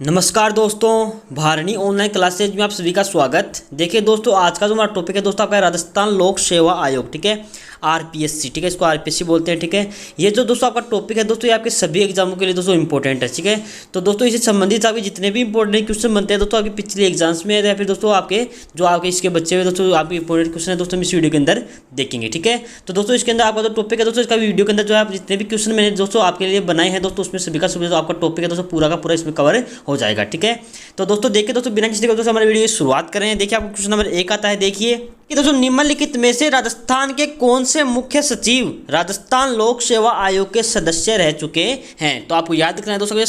नमस्कार दोस्तों, Bharani online classes में आप सभी का स्वागत। देखिए दोस्तों, आज का जो हमारा टॉपिक है दोस्तों आपका राजस्थान लोक सेवा आयोग, ठीक है, आरपीएससी, ठीक है, इसको आरपीएससी बोलते हैं, ठीक है। ये जो दोस्तों आपका टॉपिक है दोस्तों, ये आपके सभी एग्जामों के लिए दोस्तों इंपॉर्टेंट है, ठीक है। तो दोस्तों इससे संबंधित आपके जितने भी इंपॉर्टेंट क्वेश्चन बनते हैं दोस्तों आपके पिछले एग्जाम्स में, या फिर दोस्तों आपके जो आपके इसके बच्चे हुए दोस्तों आपके इंपॉर्टेंट क्वेश्चन है दोस्तों हम इस वीडियो के अंदर देखेंगे, ठीक है। तो दोस्तों इसके अंदर आपका जो टॉपिक है दोस्तों, इसका वीडियो के अंदर जो है जितने भी क्वेश्चन मैंने दोस्तों आपके लिए बनाए हैं दोस्तों, उसमें सभी का सभी जो आपका टॉपिक है दोस्तों पूरा का पूरा इसमें कवर हो जाएगा, ठीक है। तो दोस्तों देखिए दोस्तों, बिना किसी दोस्तों हमारे वीडियो की शुरुआत करें। देखिए आपको क्वेश्चन नंबर 1 आता है। देखिए कि दोस्तों निम्नलिखित में से राजस्थान के कौन से मुख्य सचिव राजस्थान लोक सेवा आयोग के सदस्य रह चुके हैं। तो आपको याद रखना है दोस्तों,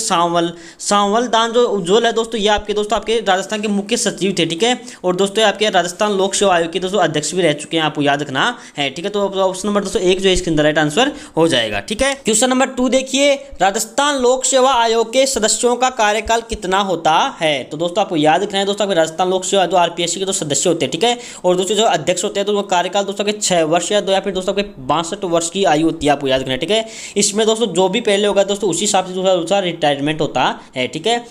सांवल दान जो उज्ज्वल है दोस्तों, ये आपके दोस्तों आपके राजस्थान के मुख्य सचिव थे, ठीक है। और दोस्तों आपके राजस्थान लोक सेवा आयोग के दोस्तों अध्यक्ष भी रह चुके हैं, आपको याद रखना है, ठीक है। तो ऑप्शन नंबर दोस्तों 1 जो है इसके अंदर राइट आंसर हो जाएगा, ठीक है। क्वेश्चन नंबर 2 देखिए, राजस्थान लोक सेवा आयोग के सदस्यों का कार्यकाल कितना होता है। तो दोस्तों आपको याद रखना है दोस्तों, आपके राजस्थान लोक सेवा जो आरपीएससी के जो सदस्य होते हैं, ठीक है, और दोस्तों जो अध्यक्ष होते हैं तो कार्यकाल दोस्तों के 6 वर्ष या फिर दोस्तों के 62 वर्ष की आयु होती है, आपको याद रखना है, ठीक है। इसमें दोस्तों जो भी पहले होगा दोस्तों उसी हिसाब से दूसरा रिटायरमेंट होता है, ठीक है।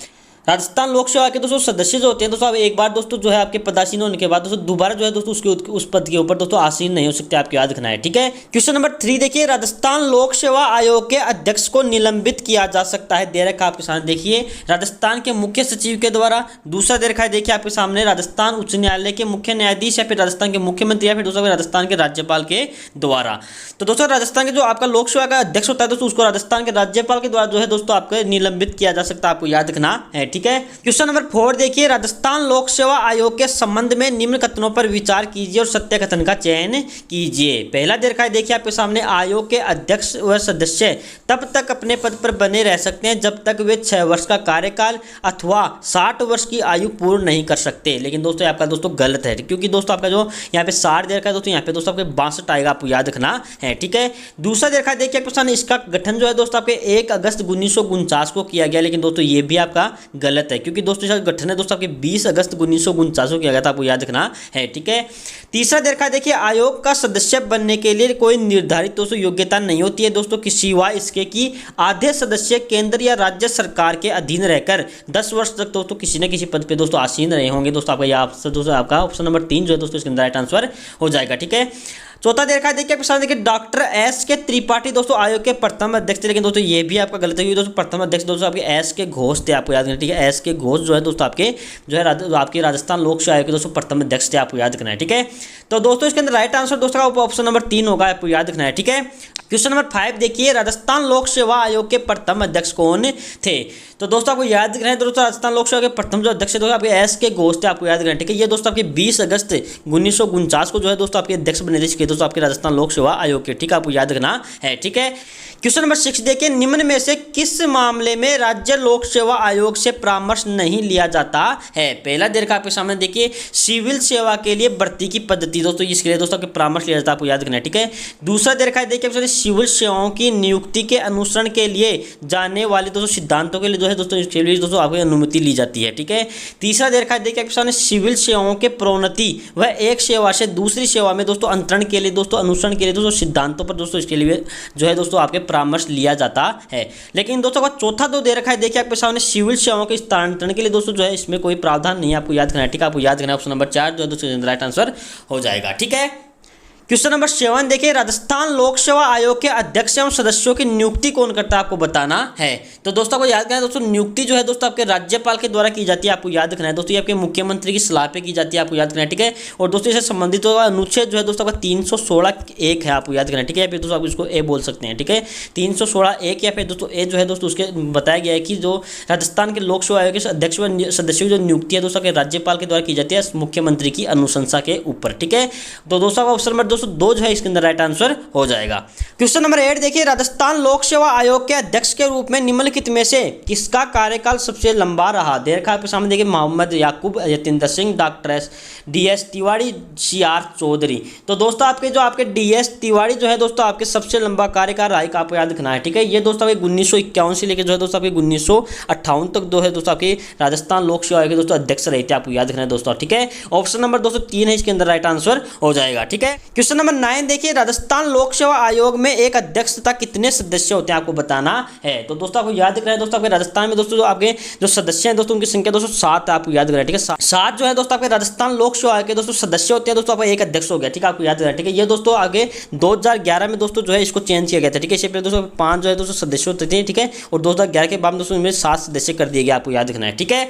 राजस्थान लोक सेवा के दोस्तों सदस्य जो होते हैं दोस्तों, अब एक बार दोस्तों जो है आपके पदासीन होने के बाद दोस्तों दोबारा जो है दोस्तों उसके उस पद के ऊपर दोस्तों आसीन नहीं हो सकते, आपको याद रखना है, ठीक है। क्वेश्चन नंबर 3 देखिए, राजस्थान लोक सेवा आयोग के अध्यक्ष को निलंबित किया जा सकता है। दे रखा आपके सामने, देखिए राजस्थान के मुख्य सचिव के द्वारा। दूसरा दे रखा है देखिए आपके सामने, राजस्थान उच्च न्यायालय के मुख्य न्यायाधीश या फिर राजस्थान के मुख्यमंत्री या फिर दोस्तों राजस्थान के राज्यपाल के द्वारा। तो दोस्तों राजस्थान के जो आपका लोक सेवा का अध्यक्ष होता है दोस्तों, उसको राजस्थान के राज्यपाल के द्वारा जो है दोस्तों आपको निलंबित किया जा सकता है, आपको याद रखना है, ठीक है। क्वेश्चन नंबर 4 देखिए, राजस्थान लोक सेवा आयोग के संबंध में निम्न कथनों पर विचार कीजिए और सत्य कथन का चयन कीजिए। पहला दे रखा है देखिए आपके सामने, आयोग के अध्यक्ष व सदस्य तब तक अपने पद पर बने रह सकते हैं जब तक वे 6 वर्ष का कार्यकाल अथवा 60 वर्ष की आयु पूर्ण नहीं कर सकते। लेकिन दोस्तों आपका दोस्तों गलत है, क्योंकि दोस्तों आपका जो यहाँ पे 60 दे रखा है दोस्तों, यहाँ पे दोस्तों आपके 62 आएगा, आपको याद रखना है, ठीक है। दूसरा दे रखा है देखिए आपके सामने, इसका गठन जो है दोस्तों आपके 1 अगस्त 1949 को किया गया। लेकिन दोस्तों ये भी आपका गलत है, क्योंकि दोस्तों गठन है दोस्तों आपके 20 अगस्त 1949 को किया गया था, आपको याद रखना है, ठीक है। तीसरा देखा देखिए, आयोग का सदस्य बनने के लिए कोई निर्धारित दोस्तों योग्यता नहीं होती है दोस्तों, कि सिवाय इसके कि आधे सदस्य केंद्र या राज्य सरकार के अधीन रहकर 10 वर्ष तक दोस्तों किसी न किसी पद पे दोस्तों आसीन रहे होंगे। दोस्तों आपका दोस्तों आपका ऑप्शन नंबर 3 जो है दोस्तों इसके अंदर राइट आंसर हो जाएगा, ठीक है। चौथा देखा है देखिए आपके सामने, देखिए डॉक्टर एस के त्रिपाठी दोस्तों आयोग के प्रथम अध्यक्ष थे। लेकिन दोस्तों ये भी आपका गलत है, दोस्तों प्रथम अध्यक्ष दोस्तों आपके एस के घोष थे, आपको याद रखना है, ठीक है। एस के घोष जो है दोस्तों आपके जो है आपके राजस्थान लोक सेवा आयोग के दोस्तों प्रथम अध्यक्ष थे, आपको याद रखना है, ठीक है। तो दोस्तों इसके अंदर राइट आंसर दोस्तों का ऑप्शन नंबर 3 होगा, आपको याद रखना है, ठीक है। क्वेश्चन नंबर 5 देखिए, राजस्थान लोक सेवा आयोग के प्रथम अध्यक्ष कौन थे। तो दोस्तों आपको याद रखना है दोस्तों, राजस्थान लोक सेवा के प्रथम जो अध्यक्ष दोस्तों आपके एस के घोष थे, आपको याद रखना है, ठीक है। ये दोस्तों आपके 20 अगस्त 1949 को जो है दोस्तों आपके अध्यक्ष बने थे दोस्तों आपके राजस्थान लोक सेवा आयोग के, ठीक है, आपको याद रखना है, ठीक है। क्वेश्चन नंबर 6 देखिए, निम्न में से किस मामले में राज्य लोक सेवा आयोग से परामर्श नहीं लिया जाता है। पहला दे रखा आपके सामने देखिए, सिविल सेवा के लिए भर्ती की पद्धति दोस्तों, इसके लिए दोस्तों आपके परामर्श लिया जाता है, आपको याद रखना है, ठीक है। दूसरा दे रखा है देखिए सिविल सेवाओं की नियुक्ति के अनुसरण के लिए जाने वाले दोस्तों सिद्धांतों के लिए जो है दोस्तों इसके लिए दोस्तों आपको अनुमति ली जाती है, ठीक है। तीसरा दे रखा है देखिए आपके सामने, सिविल सेवाओं के प्रोन्नति व एक सेवा से दूसरी सेवा में दोस्तों अंतरण के लिए दोस्तों अनुसरण के लिए दोस्तों सिद्धांतों पर दोस्तों इसके लिए जो है दोस्तों आपके परामर्श लिया जाता है। लेकिन दोस्तों का चौथा दो दे रखा है देखिए आपके सामने, सिविल सेवाओं के स्थानांतरण के लिए दोस्तों जो है इसमें कोई प्रावधान नहीं है, आपको याद रखना है, ठीक है। आपको याद रखना है ऑप्शन नंबर 4 जो है दोस्तों राइट आंसर हो जाएगा, ठीक है। क्वेश्चन नंबर 7 देखिए, राजस्थान लोक सेवा आयोग के अध्यक्ष एवं सदस्यों की नियुक्ति कौन करता है, आपको बताना है। तो दोस्तों को याद रखना है दोस्तों, नियुक्ति जो है दोस्तों आपके राज्यपाल के द्वारा की जाती है, आपको याद रखना है दोस्तों, ये आपके मुख्यमंत्री की सलाह पे की जाती है, आपको याद रखना है, ठीक है। और दोस्तों इससे संबंधित अनुच्छेद जो है दोस्तों आपका 316(1) है, आपको याद रखना है, ठीक है। फिर दोस्तों आप इसको ए बोल सकते हैं, ठीक है। 316(1) या फिर दोस्तों ए जो है दोस्तों उसके बताया गया है कि जो राजस्थान के लोक सेवा आयोग के अध्यक्ष व सदस्यों की जो नियुक्ति है दोस्तों के राज्यपाल के द्वारा की जाती है मुख्यमंत्री की अनुशंसा के ऊपर, ठीक है। तो दोस्तों का ऑप्शन नंबर दोस्तों 2 जो है इसके अंदर राइट आंसर हो जाएगा। क्वेश्चन नंबर 8 देखिए, राजस्थान लोक सेवा आयोग के अध्यक्ष के रूप में निम्नलिखित में से किसका कार्यकाल सबसे लंबा रहा। दे रखा आपके सामने देखिए, Mohammed Yakub, Yatinder Singh, doctor DS Tiwari, CR Chaudhary. तो दोस्तों आपके जो आपके DS तिवारी जो है दोस्तों आपके सबसे लंबा कार्यकाल रहा, आपको याद रखना है, ठीक है। ये दोस्तों आपके 1951 से लेकर जो है दोस्तों आपके 1958 तक जो है दोस्तों आपके राजस्थान लोक सेवा आयोग के दोस्तों अध्यक्ष रहे थे, आपको याद रखना है दोस्तों, ठीक है। ऑप्शन नंबर दोस्तों 3 है इसके अंदर राइट आंसर हो जाएगा, ठीक है। क्वेश्चन नंबर 9 देखिए, राजस्थान लोक सेवा आयोग में एक अध्यक्ष तथा कितने सदस्य होते हैं आपको बताना है। तो दोस्तों आपको याद रखना है दोस्तों, आपके राजस्थान में दोस्तों जो आपके जो सदस्य हैं दोस्तों उनकी संख्या दोस्तों 7 आपको याद रखना है, ठीक है। 7 जो है दोस्तों आपके राजस्थान लोक सेवा आयोग के दोस्तों सदस्य होते हैं दोस्तों, आपका एक अध्यक्ष हो गया, ठीक है, आपको याद रखना है, ठीक है। ये दोस्तों आगे 2011 में दोस्तों जो है इसको चेंज किया गया था, ठीक है। इससे पहले दोस्तों 5 जो है दोस्तों सदस्य होते थे, ठीक है, और 2011 के बाद दोस्तों इनमें 7 सदस्य कर दिए गए, आपको याद रखना है, ठीक है।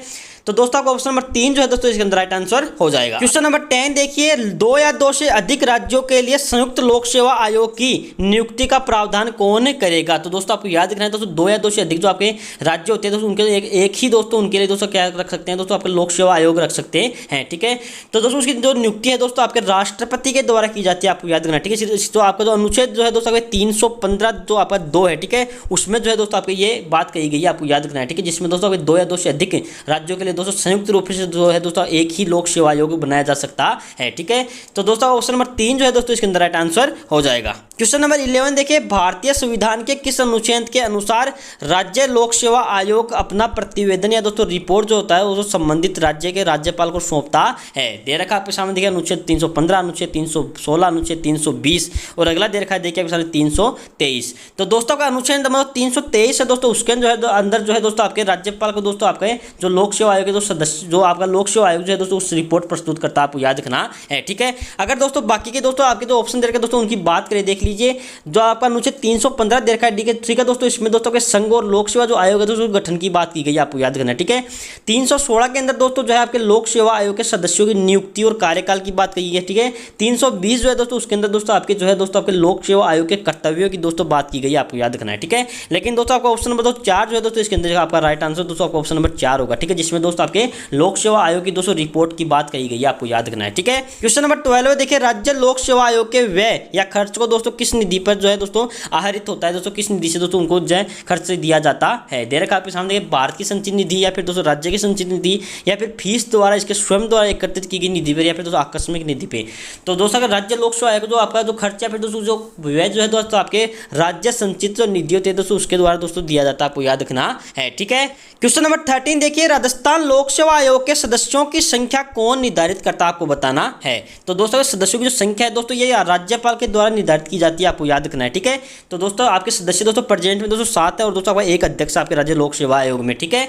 तो दोस्तों आपको ऑप्शन नंबर 3 जो है दोस्तों इसके अंदर राइट आंसर हो जाएगा। क्वेश्चन नंबर 10 देखिए, 2 या 2 से अधिक राज्यों के लिए संयुक्त लोक सेवा आयोग की नियुक्ति का प्रावधान कौन करेगा। तो दोस्तों आपको याद रखना है दोस्तों, 2 या 2 से अधिक जो आपके राज्य होते हैं दोस्तों उनके एक ही दोस्तों उनके लिए दोस्तों क्या रख सकते हैं दोस्तों, आपके लोक सेवा आयोग रख सकते हैं, ठीक है। तो दोस्तों उसकी जो नियुक्ति है दोस्तों आपके राष्ट्रपति के द्वारा की जाती है, आपको याद रखना, ठीक है। तो आपका जो अनुच्छेद जो है दोस्तों 315 जो आपका 2 है, ठीक है, उसमें जो है दोस्तों आपको ये बात कही गई है, आपको याद रखना है, ठीक है, जिसमें दोस्तों 2 या 2 से अधिक राज्यों के लिए दोस्तों संयुक्त रूप से जो है दोस्तों एक ही लोक सेवा आयोग बनाया जा सकता है, ठीक है। तो दोस्तों ऑप्शन नंबर 3 जो है दोस्तों इसके अंदर राइट आंसर हो जाएगा। क्वेश्चन नंबर 11 देखिए, भारतीय संविधान के किस अनुच्छेद के अनुसार राज्य लोक सेवा आयोग अपना प्रतिवेदन या दोस्तों रिपोर्ट जो होता है वो संबंधित राज्य के राज्यपाल को सौंपता है। दे रखा आपके सामने देखिए अनुच्छेद 315, अनुच्छेद 316, अनुच्छेद 320 और अगला दे रखा है देखिए आपके सामने 323। तो दोस्तों का अनुच्छेद मतलब 323 है दोस्तों, उसके जो है अंदर जो है दोस्तों आपके राज्यपाल को दोस्तों आपके जो लोक सेवा आयोग के जो सदस्य जो आपका लोक सेवा आयोग जो है दोस्तों उस रिपोर्ट प्रस्तुत करता है, आपको याद रखना है, ठीक है। अगर दोस्तों बाकी के दोस्तों आपके जो ऑप्शन दे रखे दोस्तों उनकी बात करें, देख लीजिए जो आपका अनुच्छेद 315 दे रखा है, ठीक है दोस्तों, इसमें दोस्तों के संघ और लोक सेवा जो आयोग है दोस्तों गठन की बात की गई है, आपको याद रखना है, ठीक है। 316 के अंदर दोस्तों जो है आपके लोक सेवा आयोग के सदस्यों की नियुक्ति और कार्यकाल की बात कही है, ठीक है। 320 जो है दोस्तों उसके अंदर दोस्तों आपके जो है दोस्तों आपके लोक सेवा आयोग के कर्तव्यों की दोस्तों बात की गई है, आपको याद रखना है, ठीक है। लेकिन दोस्तों आपका ऑप्शन नंबर 4 जो है दोस्तों इसके अंदर आपका राइट आंसर दोस्तों आपका ऑप्शन नंबर 4 होगा, ठीक है, जिसमें दोस्तों आपके लोक सेवा आयोग की दोस्तों रिपोर्ट की बात कही गई है, आपको याद रखना है, ठीक है। क्वेश्चन नंबर 12 देखिए, राज्य लोक सेवा आयोग के व्यय या खर्च को दोस्तों किस निधि पर जो है दोस्तों आहरित होता है दोस्तों, किस निधि से दोस्तों उनको जो है खर्च दिया जाता है। दे रखा आपके सामने भारत की संचित निधि या फिर दोस्तों राज्य की संचित निधि या फिर फीस द्वारा इसके स्वयं द्वारा एकत्रित की गई निधि पर या फिर दोस्तों आकस्मिक निधि पे। तो दोस्तों अगर राज्य लोक सेवा आयोग जो आपका जो खर्च या फिर दोस्तों जो व्यय जो है दोस्तों आपके राज्य संचित जो निधि होती है दोस्तों उसके द्वारा दोस्तों दिया जाता है, आपको याद रखना है, ठीक है। क्वेश्चन नंबर 13 देखिए, राजस्थान लोक सेवा आयोग के सदस्यों की संख्या कौन निर्धारित करता है, आपको बताना है। तो दोस्तों सदस्यों की जो संख्या है दोस्तों ये राज्यपाल के द्वारा निर्धारित की जाती है, आपको याद रखना है, ठीक है। तो दोस्तों आपके सदस्य दोस्तों प्रेजेंट में दोस्तों 7 है और दोस्तों आपका एक अध्यक्ष आपके राज्य लोक सेवा आयोग में, ठीक है।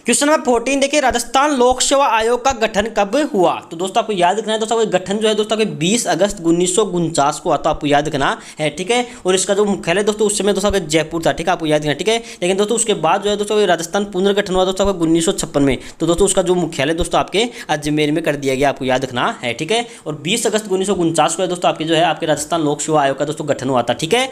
क्वेश्चन नंबर 14 देखिए, राजस्थान लोक सेवा आयोग का गठन कब हुआ। तो दोस्तों आपको याद रखना है दोस्तों गठन जो है दोस्तों 20 अगस्त 1949 को आता, आपको याद रखना है, ठीक है। और इसका जो मुख्यालय दोस्तों उस समय दोस्तों जयपुर था, ठीक है, आपको याद रखना, ठीक है। लेकिन दोस्तों उसके बाद जो है दोस्तों राजस्थान पुनर्गठन हुआ दोस्तों 1956 में, तो दोस्तों उसका जो मुख्यालय दोस्तों आपके अजमेर में कर दिया गया, आपको याद रखना है, ठीक है। और 20 अगस्त 1949 को दोस्तों आपके जो है आपके राजस्थान लोक सेवा आयोग का दोस्तों गठन हुआ था, ठीक है।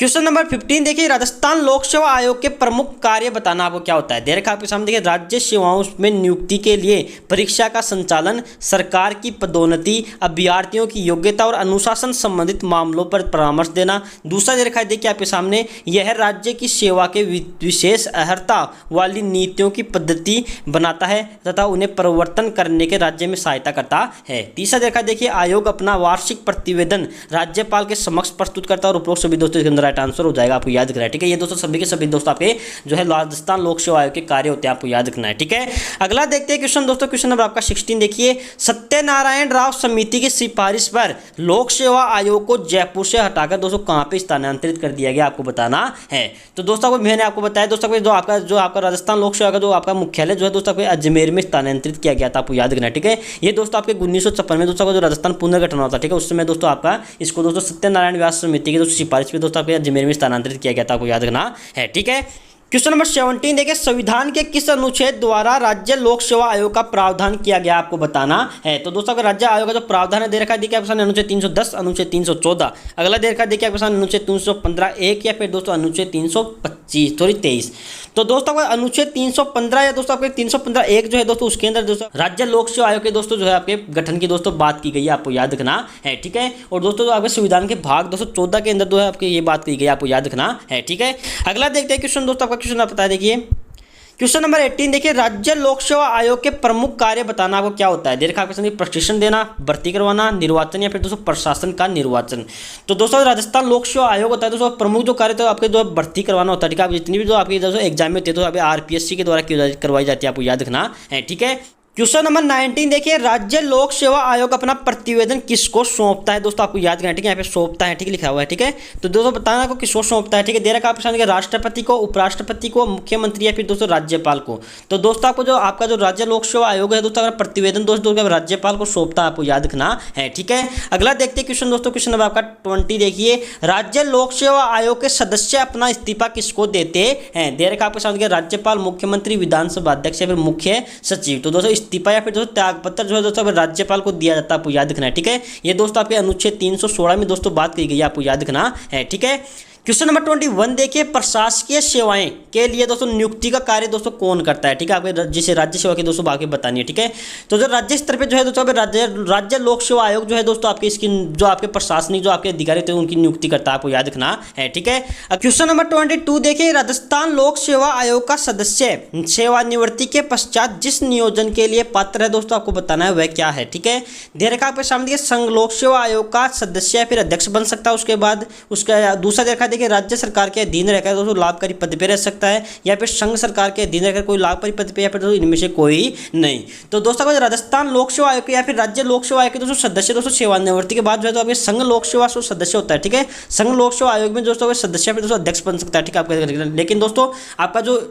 क्वेश्चन नंबर 15 देखिए, राजस्थान लोक सेवा आयोग के प्रमुख कार्य बताना, आपको क्या होता है। दे रखा आपके सामने देखिए, राज्य सेवाओं में नियुक्ति के लिए परीक्षा का संचालन, सरकार की पदोन्नति, अभ्यर्थियों की योग्यता और अनुशासन संबंधित मामलों पर परामर्श देना। दूसरा दे रखा है देखिए आपके सामने, यह राज्य की सेवा के विशेष अर्हता वाली नीतियों की पद्धति बनाता है तथा उन्हें परिवर्तन करने के राज्य में सहायता करता है। तीसरा दे रखा है देखिए, आयोग अपना वार्षिक प्रतिवेदन राज्यपाल के समक्ष प्रस्तुत करता है और उपरोक्त सभी दोस्तों इसके अंदर राइट आंसर हो जाएगा, आपको याद रखना है, ठीक है। ये दोस्तों सभी के सभी दोस्तों आपके जो है राजस्थान लोक सेवा आयोग के कार्य होते हैं, आपको याद रखना है, ठीक है। अगला देखते हैं क्वेश्चन दोस्तों, क्वेश्चन नंबर आपका 16 देखिए, सत्यनारायण राव समिति की सिफारिश पर लोक सेवा आयोग को जयपुर से हटाकर दोस्तों कहां पे स्थानांतरित कर दिया गया, आपको बताना है। तो दोस्तों मैंने आपको बताया दोस्तों जो आपका राजस्थान लोक सेवा का जो आपका मुख्यालय जो है दोस्तों अजमेर में स्थानांतरित किया गया था, आपको याद रखना है, ठीक है। ये दोस्तों आपके 1956 में दोस्तों जो राजस्थान पुनर्गठन हुआ था, ठीक है, उस समय दोस्तों आपका इसको दोस्तों सत्यनारायण व्यास समिति की दोस्तों सिफारिश पे दोस्तों आपके अजमेर में स्थानांतरित किया गया था, आपको याद रखना है, ठीक है। क्वेश्चन नंबर 17 देखिए, संविधान के किस अनुच्छेद द्वारा राज्य लोक सेवा आयोग का प्रावधान किया गया, आपको बताना है। तो दोस्तों अगर राज्य आयोग का जो प्रावधान है दे रखा है देखिए आपके सामने अनुच्छेद 310, अनुच्छेद 314, अगला दे रखा है देखिए आपके सामने अनुच्छेद 315(1) या फिर दोस्तों अनुच्छेद 323। तो दोस्तों अगर अनुच्छेद 315 या दोस्तों आपके 315(1) जो है दोस्तों उसके अंदर दोस्तों राज्य लोक सेवा आयोग के दोस्तों जो है आपके गठन की दोस्तों बात की गई है, आपको याद रखना है, ठीक है। और दोस्तों जो आपके संविधान के भाग 214 के अंदर जो है आपके ये बात की गई है, आपको याद रखना है, ठीक है। अगला देखते हैं क्वेश्चन दोस्तों, आपका क्वेश्चन आप बता देखिए, क्वेश्चन नंबर 18 देखिए, राज्य लोक सेवा आयोग के प्रमुख कार्य बताना, आपको क्या होता है। दे रखा है प्रशिक्षण देना, भर्ती करवाना, निर्वाचन या फिर दोस्तों प्रशासन का निर्वाचन। तो दोस्तों राजस्थान लोक सेवा आयोग होता है दोस्तों प्रमुख जो कार्य तो आपके जो भर्ती करवाना होता है, ठीक है। आप जितनी भी जो आपकी दोस्तों एग्जाम में होती है तो अभी RPSC के द्वारा करवाई जाती है, आपको याद रखना है, ठीक है। क्वेश्चन नंबर 19 देखिए, राज्य लोक सेवा आयोग अपना प्रतिवेदन किसको सौंपता है। दोस्तों आपको याद करना, ठीक है, यहाँ पे सौंपता है, ठीक है, लिखा हुआ है, ठीक है। तो दोस्तों बताना को किसको सौंपता है, ठीक है। दे रखा आपके सामने राष्ट्रपति को, उपराष्ट्रपति को, मुख्यमंत्री या फिर दोस्तों राज्यपाल को। तो दोस्तों आपको जो आपका जो राज्य लोक सेवा आयोग है दोस्तों, अगर प्रतिवेदन दोस्तों राज्यपाल को सौंपता है, आपको याद रखना है, ठीक है। अगला देखते हैं क्वेश्चन दोस्तों, क्वेश्चन नंबर आपका 20 देखिए, राज्य लोक सेवा आयोग के सदस्य अपना इस्तीफा किसको देते हैं। दे रखा आपके सामने राज्यपाल, मुख्यमंत्री, विधानसभा अध्यक्ष या फिर मुख्य सचिव। तो दोस्तों इस्तीफा या फिर दोस्तों त्यागपत्र जो है दोस्तों राज्यपाल को दिया जाता है, आपको याद रखना है, ठीक है। ये दोस्तों आपके अनुच्छेद 316 में दोस्तों बात की गई है, आपको याद रखना है, ठीक है। क्वेश्चन नंबर 21 देखिए, प्रशासकीय सेवाएं के लिए दोस्तों नियुक्ति का कार्य दोस्तों कौन करता है, ठीक है। आपके जिसे राज्य सेवा की दोस्तों बाकी बतानी है, ठीक है। तो जो राज्य स्तर पे जो है दोस्तों राज्य लोक सेवा आयोग जो है दोस्तों आपके इसकी जो आपके प्रशासनिक जो आपके अधिकारी थे उनकी नियुक्ति करता है, आपको याद रखना है, ठीक है। क्वेश्चन नंबर 22 देखिए, राजस्थान लोक सेवा आयोग का सदस्य सेवानिवृत्ति के पश्चात जिस नियोजन के लिए पात्र है दोस्तों, आपको बताना है वह क्या है, ठीक है। दे रखा आपके सामने संघ लोक सेवा आयोग का सदस्य या फिर अध्यक्ष बन सकता है। उसके बाद उसका दूसरा दे रखा देखिए, राज्य सरकार के अधीन रहकर दोस्तों लाभकारी पद पे रह सकता है, या फिर संघ सरकार के अधीन रहकर कोई लाभकारी पद पे, या फिर दोस्तों इनमें से कोई नहीं। तो दोस्तों राजस्थान लोक सेवा आयोग या फिर राज्य लोक सेवा आयोग के दोस्तों सदस्य दोस्तों सेवानिवृत्ति के बाद जो है तो आपके संघ लोक सेवा सदस्य होता है, ठीक है। संघ लोक सेवा आयोग में दोस्तों सदस्य दोस्तों अध्यक्ष बन सकता है, ठीक है आपका। लेकिन दोस्तों आपका जो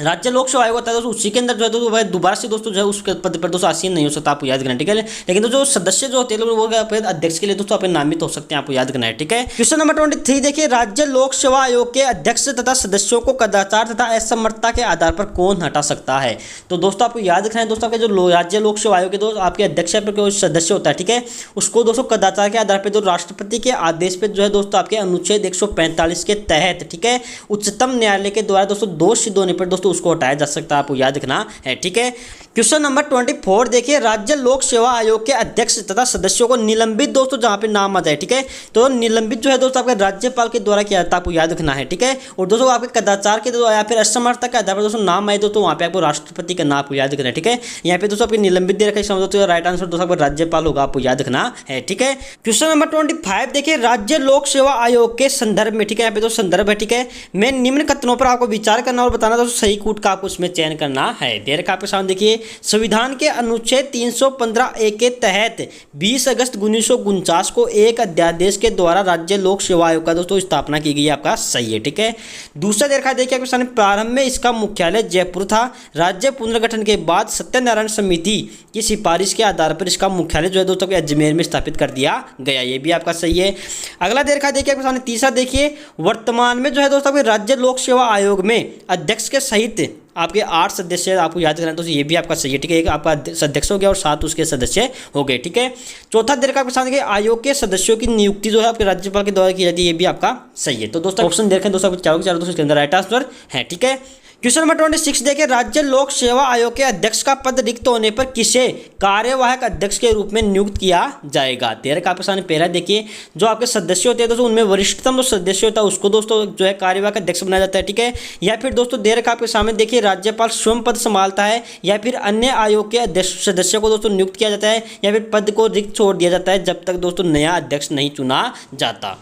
राज्य लोक सेवा आयोग होता है दोस्तों उसी के अंदर जो है तो वह दोबारा से दोस्तों जो है उस पद पर दोस्तों आसीन नहीं हो सकता, आपको याद करना है, ठीक है। लेकिन तो जो सदस्य जो होते हैं वो अध्यक्ष के लिए दोस्तों अपने नामित हो सकते हैं, आपको याद करना है, ठीक है। क्वेश्चन नंबर 23 देखिए, राज्य लोक सेवा आयोग के अध्यक्ष तथा सदस्यों को कदाचार तथा असमर्थता के आधार पर कौन हटा सकता है। तो दोस्तों आपको याद रखना है दोस्तों, आपके जो राज्य लोक सेवा आयोग के दोस्तों आपके अध्यक्ष पर सदस्य होता है, ठीक है, उसको दोस्तों कदाचार के आधार पर जो राष्ट्रपति के आदेश पर जो है दोस्तों आपके अनुच्छेद 145 के तहत, ठीक है, उच्चतम न्यायालय के द्वारा दोस्तों दोष सिद्ध होने पर दोस्तों उसको हटाया जा सकता है, आपको याद रखना है, ठीक है। क्वेश्चन नंबर 24 देखिए, राज्य लोक सेवा आयोग के अध्यक्ष तथा सदस्यों को निलंबित दोस्तों जहां पे नाम आ जाए, ठीक है, तो निलंबित जो है दोस्तों आपके राज्यपाल के द्वारा किया जाता है, आपको याद रखना है, ठीक है। और दोस्तों आपके कदाचार के द्वारा या फिर असमर्थता के आधार पर दोस्तों नाम आए तो वहां पे आपको राष्ट्रपति का नाम आपको याद रखना है, ठीक है। यहाँ पे दोस्तों आपके निलंबित दे रखा है, दोस्तों राइट आंसर दोस्तों आपका राज्यपाल होगा, आपको याद रखना है, ठीक है। क्वेश्चन नंबर 25 देखिए, राज्य लोक सेवा आयोग के संदर्भ में, ठीक है, यहाँ पे तो संदर्भ है, ठीक है, मैं निम्न कथनों पर आपको विचार करना और बताना दोस्तों सही कूट का आपको उसमें चयन करना है। दे रखा आपके सामने देखिए, संविधान के अनुच्छेद 315A के तहत 20 अगस्त 1949 को एक अध्यादेश के द्वारा राज्य लोक सेवा आयोग का दोस्तों स्थापना की गई है, आपका सही है, ठीक है। दूसरा दे रखा देखिए आपके सामने, प्रारंभ में इसका मुख्यालय जयपुर था, राज्य पुनर्गठन के बाद सत्यनारायण समिति की सिफारिश के आधार पर इसका मुख्यालय जो है दोस्तों अजमेर में स्थापित कर दिया गया, ये भी आपका सही है। अगला दे रखा देखिए आपके सामने, तीसरा देखिए, वर्तमान में जो है दोस्तों राज्य लोक सेवा आयोग में अध्यक्ष के सहित आपके 8 सदस्य आपको याद करना है, तो ये भी आपका सही है, ठीक है। एक आपका अध्यक्ष हो गया और 7 उसके सदस्य हो गए, ठीक है। चौथा दे रखा आपके सामने, आयोग के सदस्यों की नियुक्ति जो है आपके राज्यपाल के द्वारा की जाती है, ये भी आपका सही है। तो दोस्तों ऑप्शन देखें दोस्तों आपको चारों के चारों दोस्तों इसके अंदर राइट आंसर है, ठीक है। क्वेश्चन नंबर 26 देखिए, राज्य लोक सेवा आयोग के अध्यक्ष का पद रिक्त होने पर किसे कार्यवाहक अध्यक्ष के रूप में नियुक्त किया जाएगा। दे रखा आपके सामने पहला देखिए, जो आपके सदस्य होते हैं दोस्तों उनमें वरिष्ठतम जो सदस्य होता है उसको दोस्तों जो है कार्यवाहक अध्यक्ष बनाया जाता है, ठीक है। या फिर दोस्तों दे रखा आपके सामने देखिए, राज्यपाल स्वयं पद संभालता है, या फिर अन्य आयोग के अध्यक्ष सदस्य को दोस्तों नियुक्त किया जाता है, या फिर पद को रिक्त छोड़ दिया जाता है जब तक दोस्तों नया अध्यक्ष नहीं चुना जाता।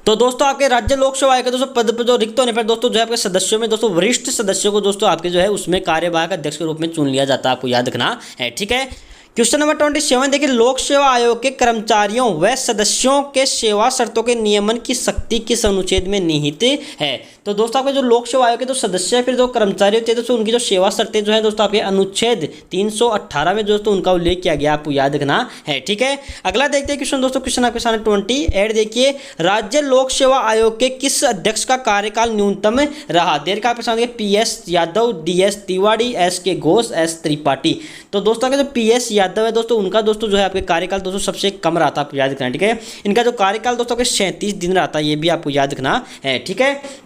तो दोस्तों आपके राज्य लोक सेवा आयोग के दोस्तों पद पर जो रिक्त होने पर दोस्तों जो है आपके सदस्यों में दोस्तों वरिष्ठ सदस्यों को दोस्तों आपके जो है उसमें कार्यवाहक अध्यक्ष के रूप में चुन लिया जाता है, आपको याद रखना है, ठीक है। क्वेश्चन नंबर 27 देखिए, लोक सेवा आयोग के कर्मचारियों व सदस्यों के सेवा शर्तों के नियमन की शक्ति किस अनुच्छेद में निहित है। तो दोस्तों आपके जो लोक सेवा आयोग के जो सदस्य फिर जो कर्मचारी होते हैं दोस्तों उनकी जो सेवा शर्तें जो है दोस्तों आपके अनुच्छेद 318 में दोस्तों उनका उल्लेख किया गया, आपको याद रखना है, ठीक है। अगला देखते हैं क्वेश्चन दोस्तों, क्वेश्चन आपके सामने 28 देखिए, राज्य लोक सेवा आयोग के किस अध्यक्ष का कार्यकाल न्यूनतम रहा। देर का आपके सामने PS Yadav, DS Tiwari, SK Ghosh, S Tripathi. तो दोस्तों का जो PS यादव है दोस्तों उनका दोस्तों जो है आपके कार्यकाल दोस्तों सबसे कम रहा था, आपको याद रखना है, ठीक है। इनका जो कार्यकाल दोस्तों के 37 दिन रहा था, ये भी आपको याद रखना है, ठीक है।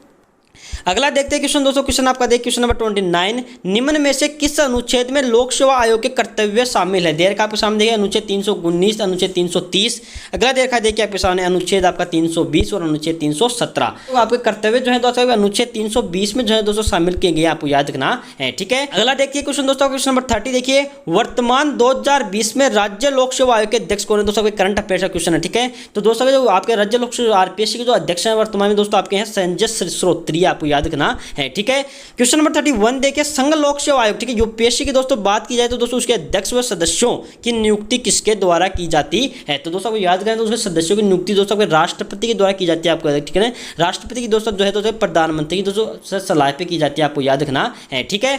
अगला देखते हैं क्वेश्चन दोस्तों, क्वेश्चन आपका देखिए क्वेश्चन नंबर 29, निम्न में से किस अनुच्छेद में लोक सेवा आयोग के कर्तव्य शामिल है। देर का आपके सामने देखिए अनुच्छेद 319, अनुच्छेद 330। अगला देखा देखिए आपके सामने अनुच्छेद आपका 320 और अनुच्छेद 317। तो आपके कर्तव्य जो है दोस्तों अनुच्छेद 320 में जो है दोस्तों शामिल किए गए, आपको याद रखना है, ठीक है। अगला देखिए क्वेश्चन दोस्तों, क्वेश्चन नंबर 30 देखिए, वर्तमान 2020 में राज्य लोक सेवा आयोग के अध्यक्ष कौन है। दोस्तों करंट अफेयर्स का क्वेश्चन है, ठीक है। तो दोस्तों जो आपके राज्य लोक सेवा RPSC के जो अध्यक्ष है वर्तमान में दोस्तों आपके हैं संजय श्रोत्री, आपको याद रखना है, ठीक है। क्वेश्चन नंबर 31 देखिए, संघ लोक सेवा आयोग, ठीक है, यूपीएससी की दोस्तों बात की जाए तो दोस्तों उसके अध्यक्ष व सदस्यों की नियुक्ति किसके द्वारा की जाती है? तो दोस्तों आपको याद करें तो उसके सदस्यों की नियुक्ति दोस्तों आपके राष्ट्रपति के द्वारा की जाती है, आपको ठीक है ना। राष्ट्रपति की दोस्तों जो है दोस्तों प्रधानमंत्री की दोस्तों सलाह पे की जाती है, आपको याद रखना है, ठीक है।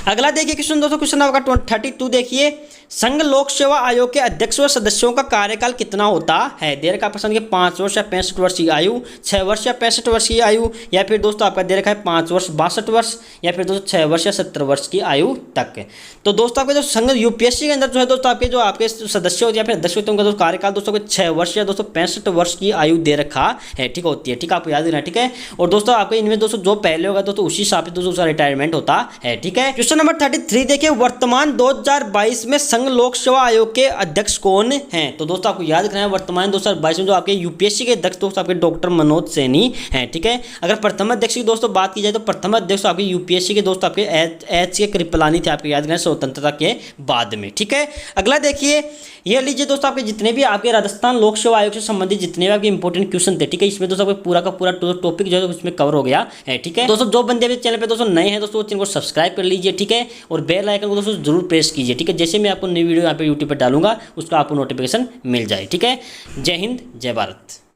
अगला देखिए क्वेश्चन दोस्तों, क्वेश्चन नंबर 32 देखिए, संघ लोक सेवा आयोग के अध्यक्ष व सदस्यों का कार्यकाल कितना होता है? दे रखा प्रश्न के 5 वर्ष या 65 वर्ष की आयु, 6 वर्ष या 65 वर्ष की आयु, या फिर दोस्तों आपका दे रखा है 5 वर्ष 62 वर्ष, या फिर दोस्तों 6 वर्ष या 70 वर्ष की आयु तक। तो दोस्तों आपके जो संघ यूपीएससी के अंदर जो है दोस्तों आपके सदस्य या फिर अध्यक्ष होते हैं उनका दोस्तों कार्यकाल दोस्तों 6 वर्ष या दोस्तों 65 वर्ष की आयु दे रखा है, ठीक होती है, ठीक है, आपको याद रखना, ठीक है। और दोस्तों आपके इनमें दोस्तों जो पहले होगा दोस्तों उसी हिसाब से दोस्तों उसका रिटायरमेंट होता है, ठीक है। क्वेश्चन नंबर 33 देखिए, वर्तमान 2022 में संघ लोक सेवा आयोग के अध्यक्ष कौन हैं? तो दोस्तों आपको याद रखना है वर्तमान 2022 में जो आपके यूपीएससी के अध्यक्ष दोस्तों आपके डॉक्टर मनोज सैनी हैं, ठीक है। अगर प्रथम अध्यक्ष की दोस्तों बात की जाए तो प्रथम अध्यक्ष आपके यूपीएससी के दोस्तों आपके एच के कृपलानी थे, आपको याद रखना स्वतंत्रता के बाद में, ठीक है। अगला देखिए, ये लीजिए दोस्तों आपके जितने भी आपके राजस्थान लोक सेवा आयोग से संबंधित जितने भी आपके इंपॉर्टेंट क्वेश्चन थे, ठीक है, इसमें दोस्तों आपको पूरा का पूरा टॉपिक जो है उसमें कवर हो गया है, ठीक है। दोस्तों जो बंदे अभी चैनल पे दोस्तों नए हैं दोस्तों चैनल को सब्सक्राइब कर लीजिए, ठीक है, और बेल आइकन को दोस्तों जरूर प्रेस कीजिए, ठीक है, जैसे मैं आपको नई वीडियो यहाँ पे यूट्यूब पर डालूंगा उसका आपको नोटिफिकेशन मिल जाए, ठीक है। जय हिंद, जय भारत।